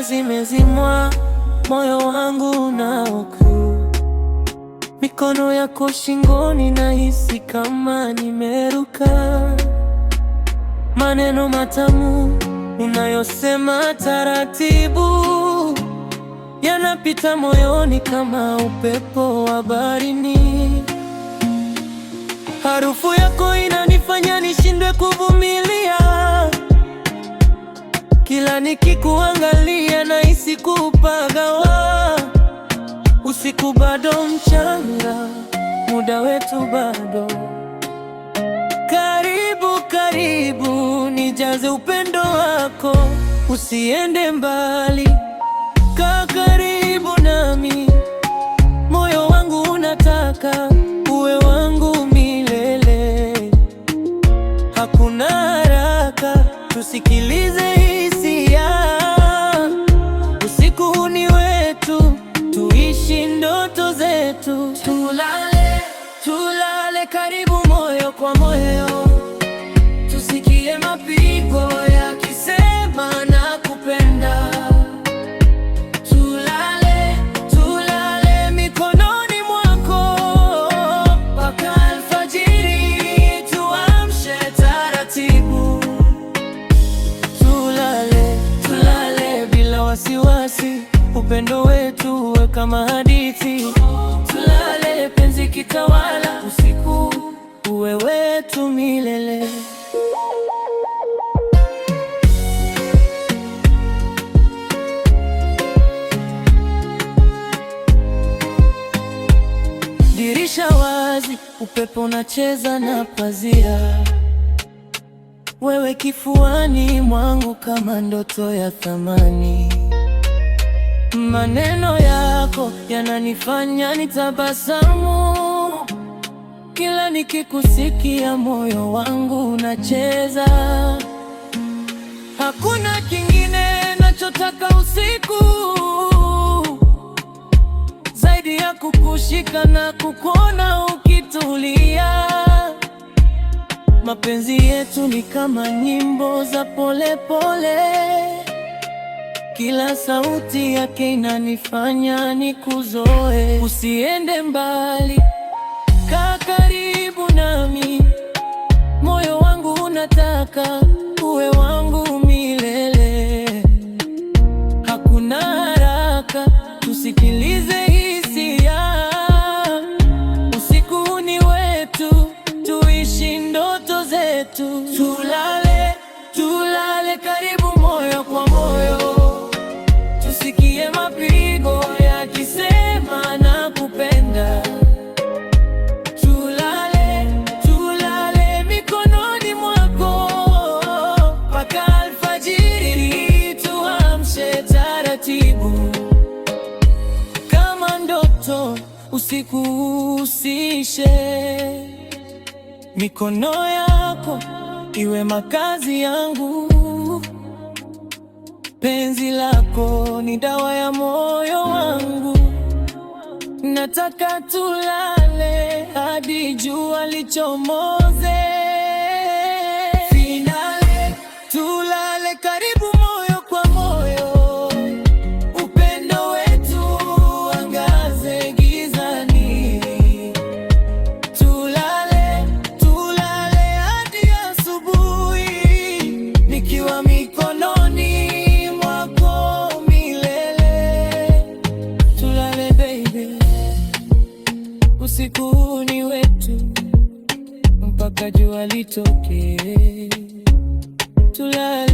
zimezimwa, moyo wangu unaoku, mikono yako shingoni, nahisi kama nimeruka. Maneno matamu unayosema taratibu yanapita moyoni kama upepo wa baharini. Harufu yako inanifanya nishindwe kuvumilia. Kila nikikuangalia nahisi kupagawa. Usiku bado mchanga, muda wetu bado. Karibu, karibu, nijaze upendo wako, usiende mbali. Kaa karibu nami, moyo wangu unataka uwe wangu milele. Hakuna haraka, tusikilize hisia. Usiku huu ni wetu, tuishi ndoto zetu. Tulale, tulale karibu, moyo kwa moyo, tusikie mapigo yakisema nakupenda. Tulale, tulale mikononi mwako mpaka alfajiri, tuamshe taratibu. Tulale, tulale bila wasiwasi, upendo wetu uwe kama hadithi. Tulale penzi kitawala, usiku uwe wetu milele. Dirisha wazi, upepo unacheza na pazia. Wewe kifuani mwangu kama ndoto ya thamani. Maneno yako yananifanya nitabasamu. Kila nikikusikia moyo wangu unacheza. Hakuna kingine nachotaka usiku zaidi ya kukushika na kukuona ukitulia. Mapenzi yetu ni kama nyimbo za polepole. Kila sauti yake inanifanya nikuzoe. Usiende mbali, kaa karibu nami, moyo wangu unataka uwe wangu milele. Hakuna haraka, tusikilize hisia. Usiku ni wetu, tuishi ndoto zetu. Tulale, tulale karibu, moyo kwa moyo, tusikie mapigo yakisema nakupenda. Tulale, tulale mikononi mwako mpaka alfajiri, tuamshe taratibu. Kama ndoto usiku usishe, mikono yako iwe makazi yangu. Penzi lako ni dawa ya moyo wangu. Nataka tulale hadi jua lichomoze. Finale, tulale karibu, moyo kwa moyo, upendo wetu angaze gizani. Tulale, tulale hadi asubuhi, nikiwa mikononi mwako milele. Tulale baby, usiku ni wetu mpaka jua litoke. Tulale.